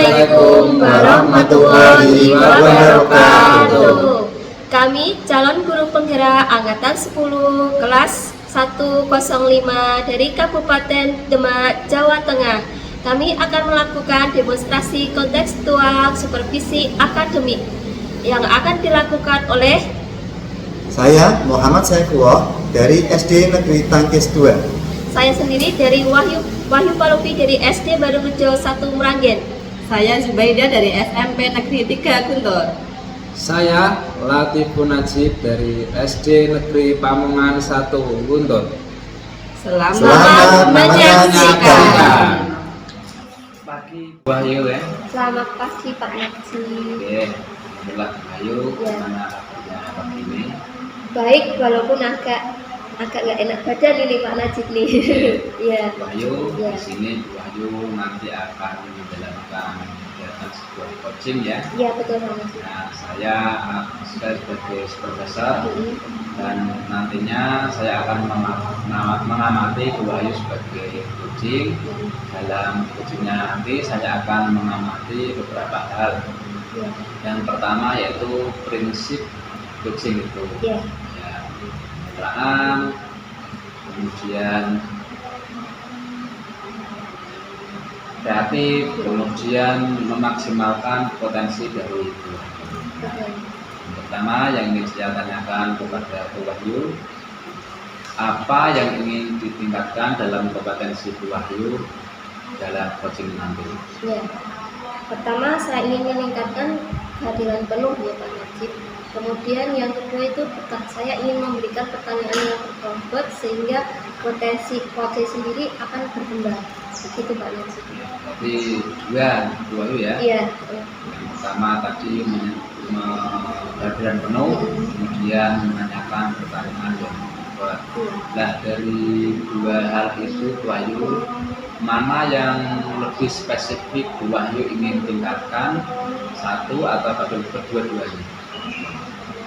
Assalamualaikum warahmatullahi wabarakatuh. Kami calon guru penggerak Angkatan 10 kelas 105 dari Kabupaten Demak, Jawa Tengah. Kami akan melakukan demonstrasi kontekstual supervisi akademik yang akan dilakukan oleh saya Muhammad Saifullah dari SD Negeri Tangkis 2. Saya sendiri dari Wahyu Palupi dari SD Barurejo 1 Meranggen. Saya Zubaidah dari SMP Negeri 3 Guntur. Saya Latifun Najib dari SD Negeri Pamungan 1 Guntur. Selamat menyaksikan. Pagi Wahyu ya. Selamat pagi Pak Najib. Oke, alhamdulillah Wahyu, gimana kabarnya pagi ini? Baik, walaupun agak nggak enak badan ini Pak Najib nih. Iya. Wahyu, Ya. di sini Wahyu nanti akan menjalankan kegiatan sebuah coaching ya. Iya betul Pak Najib. Nah, saya sebagai supervisor dan nantinya saya akan mengamati Wahyu sebagai coaching. Dalam coachingnya nanti saya akan mengamati beberapa hal. Iya. Yang pertama yaitu prinsip coaching itu. Iya. Ya, kemitraan, kemudian kreatif, kemudian memaksimalkan potensi dari itu. Betul. Yang pertama yang ingin saya tanyakan kepada Wahyu, apa yang ingin ditingkatkan dalam kompetensi Wahyu dalam coaching nanti? Iya. Pertama saya ingin meningkatkan kehadiran penuh ya Pak Najib. Kemudian yang kedua itu saya ingin memberikan pertanyaan yang berbobot sehingga potensi coaching sendiri akan berkembang. Begitu Pak Najib. Jadi dua Wahyu ya. Iya. Yang pertama tadi kehadiran penuh, kemudian menanyakan pertanyaan yang berbobot. Nah dari dua hal itu Wahyu, mana yang lebih spesifik Wahyu ingin tingkatkan, satu atau kedua-duanya?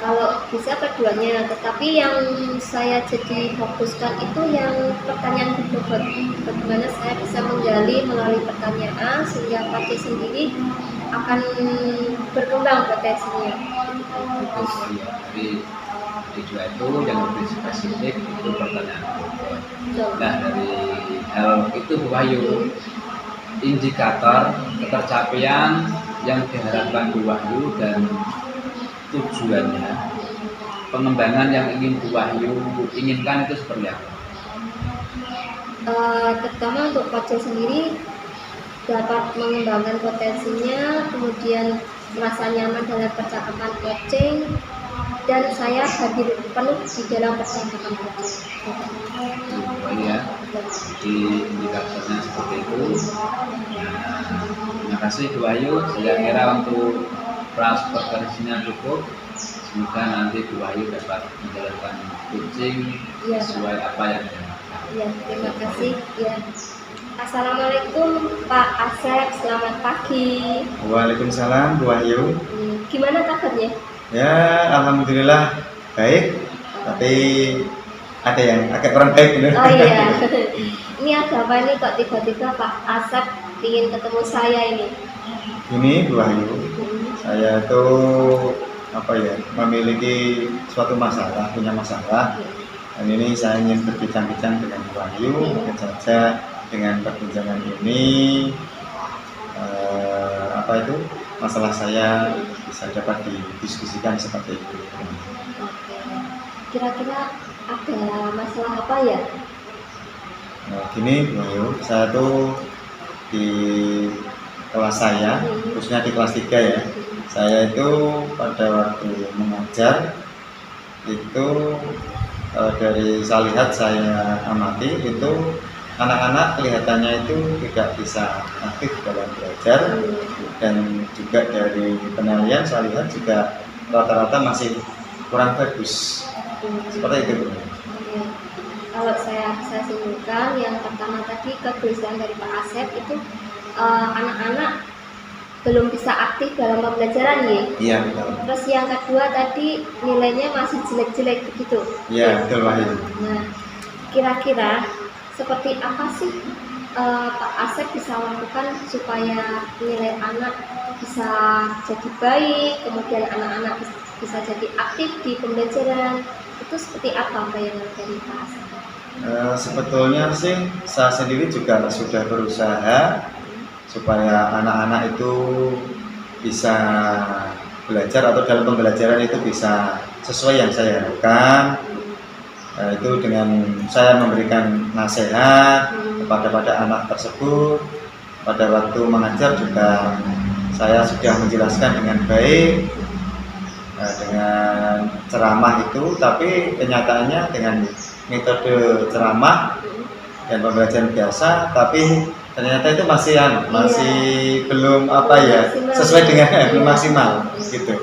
Kalau bisa keduanya, tetapi yang saya jadi fokuskan itu yang pertanyaan berbobot. Bagaimana saya bisa menggali melalui pertanyaan sehingga Pak sendiri akan berkembang potensinya. Dari dua itu yang lebih spesifik itu pertanyaan berbobot. Betul. Nah dari hal itu Wahyu, indikator ketercapaian yang diharapkan Wahyu dan tujuannya, pengembangan yang ingin Wahyu inginkan itu seperti apa? Pertama untuk coaching sendiri dapat mengembangkan potensinya, kemudian merasa nyaman dalam percakapan coaching, dan saya hadir penuh di dalam percakapan coaching. Wahyu ya, jadi indikatornya seperti itu. Nah, terima kasih Wahyu, saya kira untuk transportasinya cukup. Semoga nanti Wahyu dapat menjalankan coaching sesuai apa yang diharapkan. Ya, terima kasih. Ya. Assalamualaikum Pak Asep, selamat pagi. Waalaikumsalam Bu Wahyu. Gimana kabarnya? Ya alhamdulillah baik, tapi ada yang agak kurang baik bener. Oh iya. Ini ada apa nih kok tiba-tiba Pak Asep ingin ketemu saya ini? Ini Bu Wahyu, saya tuh memiliki suatu masalah, punya masalah, dan ini saya ingin berbincang-bincang dengan Bu Wahyu. Mungkin saja dengan perbincangan ini masalah saya bisa dapat didiskusikan seperti itu. Kira-kira ada masalah apa ya? Nah, gini Bu Wahyu, saya tuh di kelas saya, khususnya di kelas 3 ya, saya itu pada waktu mengajar itu dari saya lihat, saya amati itu anak-anak kelihatannya itu tidak bisa aktif dalam belajar, dan juga dari penilaian saya lihat juga rata-rata masih kurang bagus. Seperti itu Bu. Kalau saya simpulkan, yang pertama tadi kegelisahan dari Pak Asep itu anak-anak belum bisa aktif dalam pembelajaran ya. Iya betul. Terus yang kedua tadi nilainya masih jelek-jelek begitu. Iya betul Wahyu. Nah, kira-kira seperti apa sih Pak Asep bisa lakukan supaya nilai anak bisa jadi baik, kemudian anak-anak bisa jadi aktif di pembelajaran, itu seperti apa bayangan dari Pak Asep? Sebetulnya sih saya sendiri juga sudah berusaha supaya anak-anak itu bisa belajar atau dalam pembelajaran itu bisa sesuai yang saya harapkan. Itu dengan saya memberikan nasihat kepada anak tersebut. Pada waktu mengajar juga saya sudah menjelaskan dengan baik, dengan ceramah itu, tapi kenyataannya dengan metode ceramah dan pembelajaran biasa, tapi ternyata itu masih belum sesuai dengan belum maksimal gitu.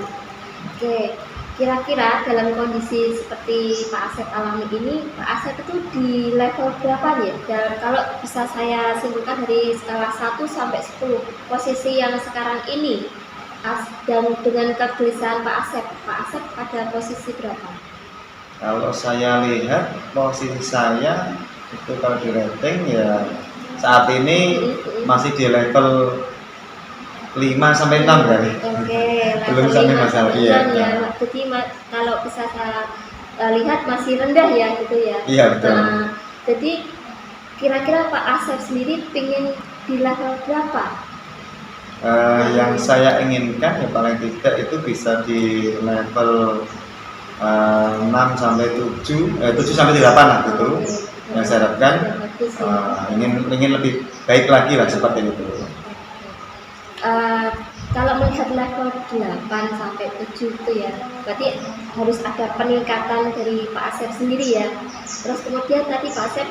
Oke, kira-kira dalam kondisi seperti Pak Asep alami ini, Pak Asep itu di level berapa ya? Dan kalau bisa saya simpulkan dari skala 1 sampai 10, posisi yang sekarang ini dan dengan kegelisahan Pak Asep pada posisi berapa? Kalau saya lihat posisi saya itu kalau di rating ya saat ini masih di level 5 sampai 6 kali. Oke, Belum sampai masalah ya. Jadi kalau bisa saya lihat masih rendah ya gitu ya. Iya betul. Nah, jadi kira-kira Pak Asep sendiri ingin di level berapa? Yang saya inginkan ya paling tidak itu bisa di level 6 sampai 7 sampai 8 lah gitu. Yang saya harapkan ingin lebih baik lagi lah seperti itu. Kalau melihat level 8 sampai 7 itu ya, berarti harus ada peningkatan dari Pak Asep sendiri ya. Terus kemudian tadi Pak Asep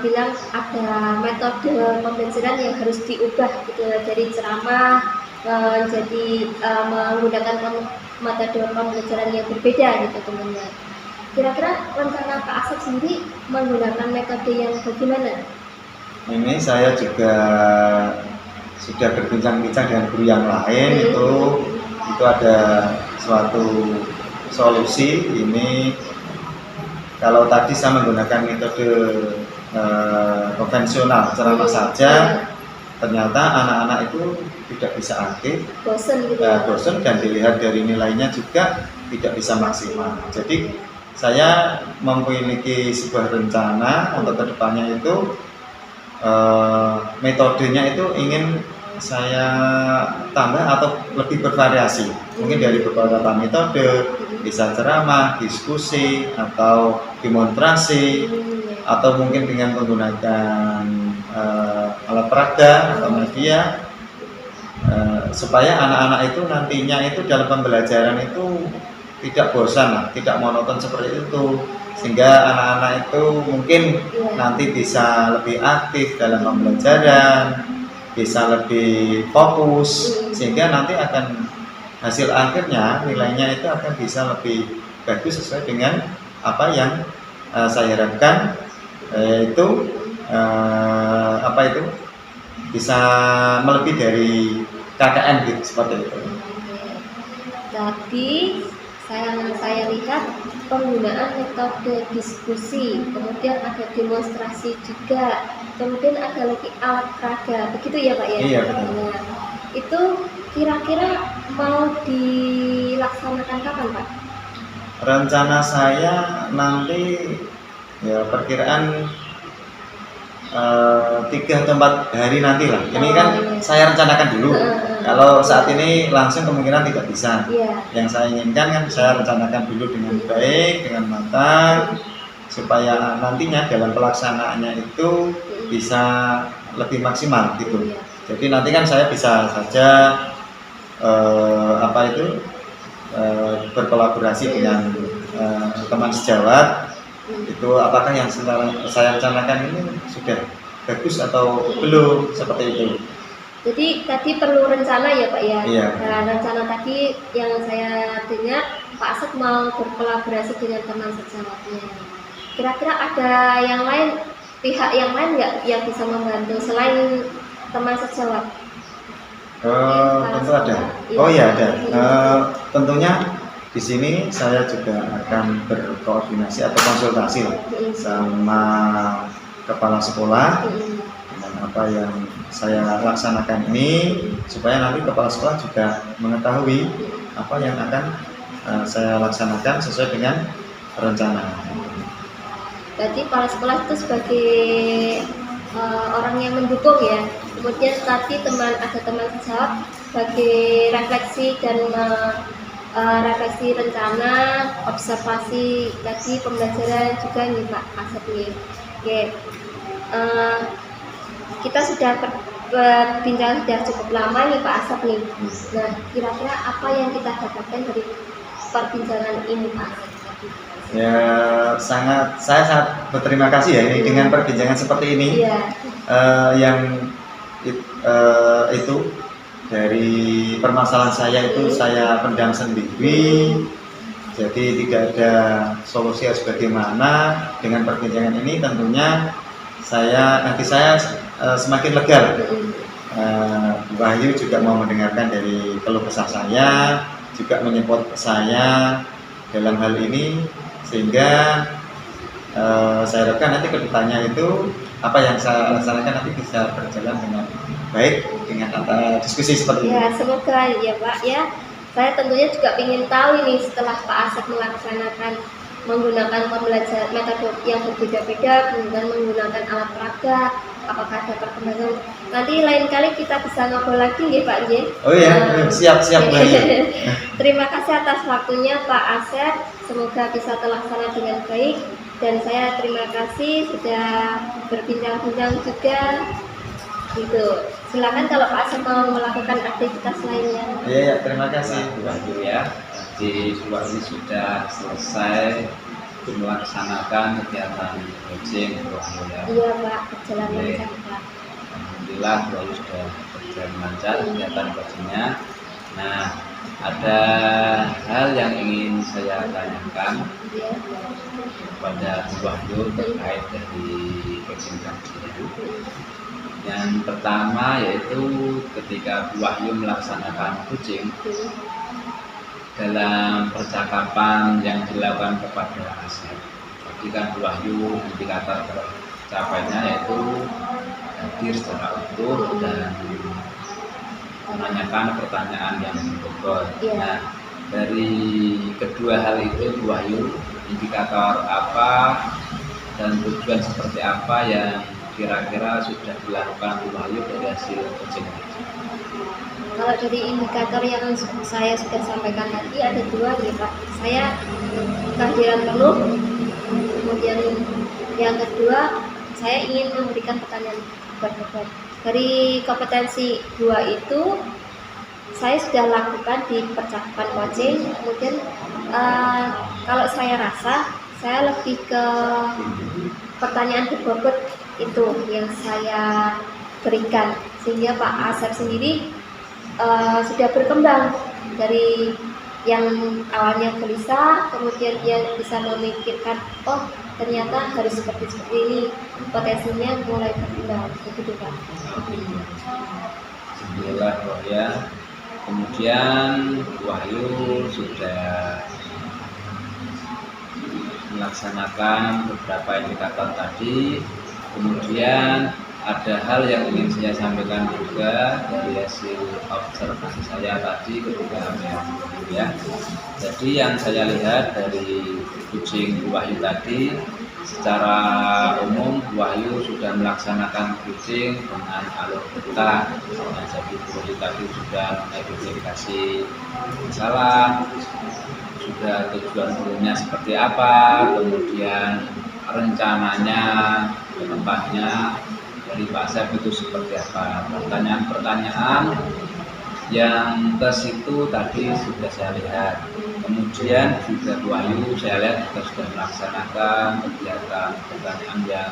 bilang ada metode pembelajaran yang harus diubah gitu, dari ceramah jadi menggunakan metode pembelajaran yang berbeda gitu teman-teman. Kira-kira rencana Pak Asep sendiri menggunakan metode yang bagaimana? Ini saya juga sudah berbincang-bincang dengan guru yang lain, itu ada suatu solusi. Ini kalau tadi saya menggunakan metode konvensional ceramah saja, ternyata anak-anak itu tidak bisa aktif, bosan dan dilihat dari nilainya juga tidak bisa maksimal. Jadi saya memiliki sebuah rencana untuk kedepannya itu metodenya itu ingin saya tambah atau lebih bervariasi, mungkin dari beberapa metode, bisa ceramah, diskusi, atau demonstrasi, atau mungkin dengan menggunakan alat peraga atau media, supaya anak-anak itu nantinya itu dalam pembelajaran itu tidak bosan, tidak monoton seperti itu, sehingga anak-anak itu mungkin nanti bisa lebih aktif dalam pembelajaran, bisa lebih fokus, sehingga nanti akan hasil akhirnya nilainya itu akan bisa lebih bagus sesuai dengan apa yang saya harapkan, yaitu bisa melebihi dari KKM gitu, seperti itu. Jadi saya lihat penggunaan metode diskusi, kemudian ada demonstrasi juga, kemudian ada lagi alat peraga, begitu ya Pak ya? Iya betul. Nah, itu kira-kira mau dilaksanakan kapan Pak? Rencana saya nanti ya perkiraan 3 atau 4 hari nanti lah. Ini kan saya rencanakan dulu. Kalau saat ini langsung kemungkinan tidak bisa. Yang saya inginkan kan saya rencanakan dulu dengan baik, dengan matang, supaya nantinya dalam pelaksanaannya itu bisa lebih maksimal gitu. Jadi nanti kan saya bisa saja berkolaborasi dengan teman sejawat. Itu apakah yang saya rencanakan ini sudah bagus atau belum, seperti itu. Jadi tadi perlu rencana ya Pak ya? Iya. Nah, rencana tadi yang saya dengar Pak Asep mau berkolaborasi dengan teman sejawatnya. Kira-kira ada pihak yang lain nggak yang bisa membantu selain teman sejawat? Tentu ada. Oh iya ada. Tentunya di sini saya juga akan berkoordinasi atau konsultasi sama kepala sekolah apa yang saya laksanakan ini supaya nanti kepala sekolah juga mengetahui apa yang akan saya laksanakan sesuai dengan rencana. Berarti kepala sekolah itu sebagai orang yang mendukung ya. Kemudian tadi ada teman sejawat sebagai refleksi dan refleksi rencana, observasi tadi pembelajaran juga nih Pak Asep nih. Oke. Kita sudah berbincang sudah cukup lama nih Pak Asep nih. Nah, kira-kira apa yang kita dapatkan dari perbincangan ini Pak Asep? Ya, saya sangat berterima kasih ya ini dengan perbincangan seperti ini. Iya. Itu dari permasalahan saya itu saya pendam sendiri, jadi tidak ada solusi harus bagaimana. Dengan perbincangan ini tentunya nanti saya semakin lega. Wahyu juga mau mendengarkan dari keluh kesah saya, juga menyempot saya dalam hal ini, sehingga saya harapkan nanti kedepannya itu apa yang saya laksanakan nanti bisa berjalan dengan baik dengan diskusi seperti ini. Ya, semoga ya Pak ya. Saya tentunya juga ingin tahu ini setelah Pak Asep melaksanakan menggunakan pembelajaran metode yang berbeda-beda, kemudian menggunakan alat peraga, apakah ada perkembangan. Nanti lain kali kita bisa ngobrol lagi ya Pak J. Oh iya, siap Mbak. Terima kasih atas waktunya Pak Asep. Semoga bisa terlaksana dengan baik. Dan saya terima kasih sudah berbincang-bincang juga. Gitu. Silakan kalau Pak Asep mau melakukan aktivitas lainnya. Iya, terima kasih. Wahyu ya. Di Wahyu sudah selesai melaksanakan kegiatan coaching Wahyu ya. Iya Pak, berjalan lancar Pak. Alhamdulillah Wahyu sudah berjalan lancar kegiatan coachingnya. Nah, ada hal yang ingin saya tanyakan Iya. kepada Wahyu terkait dari coaching tadi. Yang pertama yaitu ketika Wahyu melaksanakan coaching, dalam percakapan yang dilakukan kepada Asep, tadi kan Wahyu indikator tercapainya yaitu hadir secara utuh dan menanyakan pertanyaan yang berbobot. Iya. Nah, dari kedua hal itu Wahyu indikator apa dan tujuan seperti apa yang kira-kira sudah dilakukan Wahyu dari hasil coaching? Kalau dari indikator yang saya sudah sampaikan tadi ada dua ya Pak. Saya kehadiran penuh. Kemudian yang kedua saya ingin memberikan pertanyaan berbobot. Dari kompetensi dua itu saya sudah lakukan di percakapan coaching. Kemudian kalau saya rasa saya lebih ke pertanyaan berbobot itu yang saya berikan, sehingga Pak Asep sendiri sudah berkembang dari yang awalnya gelisah, kemudian dia bisa memikirkan, oh ternyata harus seperti ini, potensinya mulai berkembang, begitu Pak. Alhamdulillah ya. Kemudian Wahyu sudah melaksanakan beberapa indikator tadi. Kemudian ada hal yang ingin saya sampaikan juga dari hasil observasi saya tadi ketika ya. Jadi yang saya lihat dari coaching Wahyu tadi, secara umum Wahyu sudah melaksanakan coaching dengan alur berkah. Nah, jadi Wahyu tadi sudah mengidentifikasi masalah, sudah tujuan gurunya seperti apa, kemudian rencananya ke depannya dari Pak Asep itu seperti apa. Pertanyaan-pertanyaan yang ke situ tadi sudah saya lihat. Kemudian juga Wahyu saya lihat juga sudah melaksanakan kegiatan pertanyaan yang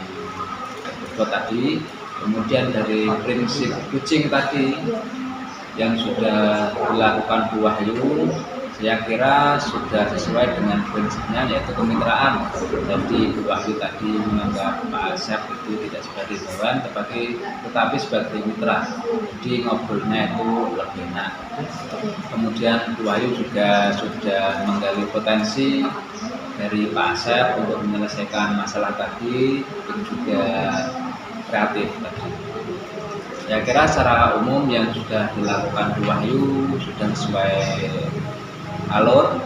berbobot tadi. Kemudian dari prinsip coaching tadi yang sudah dilakukan Bu Wahyu, saya kira sudah sesuai dengan prinsipnya, yaitu kemitraan. Jadi Bu Wahyu tadi menganggap Pak Asep itu tidak sebagai bawahan, tetapi sebagai mitra. Jadi ngobrolnya itu lebih enak. Kemudian Bu Wahyu juga sudah menggali potensi dari Pak Asep untuk menyelesaikan masalah tadi, dan juga kreatif tadi. Ya kira secara umum yang sudah dilakukan Bu Wahyu sudah sesuai alur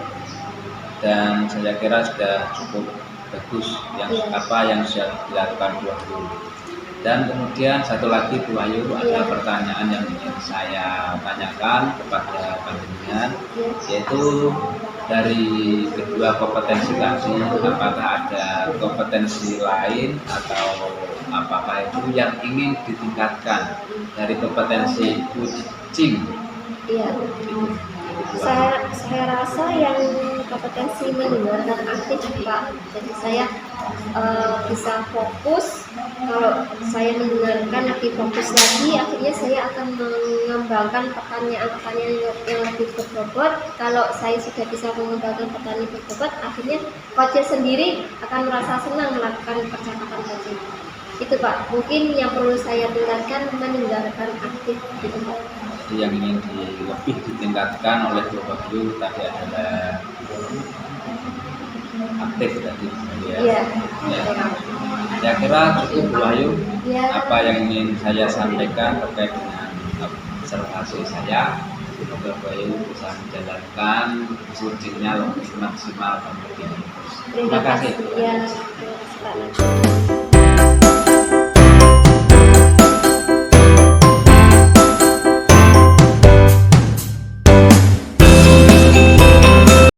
dan saya kira sudah cukup bagus yang sudah dilakukan Bu Wahyu. Dan kemudian satu lagi Bu Wahyu ada pertanyaan yang ingin saya tanyakan kepada panjenengan, yaitu dari kedua kompetensi tadi apakah ada kompetensi lain atau apakah itu yang ingin ditingkatkan dari kompetensi coaching? Iya. Saya rasa yang kompetensi mendengarkan aktif Pak. Jadi saya bisa fokus. Kalau saya mendengarkan lebih fokus lagi, akhirnya saya akan mengembangkan pertanyaan-pertanyaan yang lebih berbobot. Kalau saya sudah bisa mengembangkan pertanyaan berbobot, akhirnya coach sendiri akan merasa senang melakukan percakapan tadi. Itu Pak, mungkin yang perlu saya tingkatkan mendengarkan aktif gitu Pak. Jadi yang ingin lebih ditingkatkan oleh Bu Wahyu tadi adalah aktif tadi ya. Iya. Ya kira cukup Bu Wahyu. Iya. Apa yang ingin saya sampaikan terkait dengan observasi saya, semoga Bu Wahyu bisa menjalankan coachingnya lebih maksimal dan lebih bagus. Terima kasih. Ya, terima kasih Pak.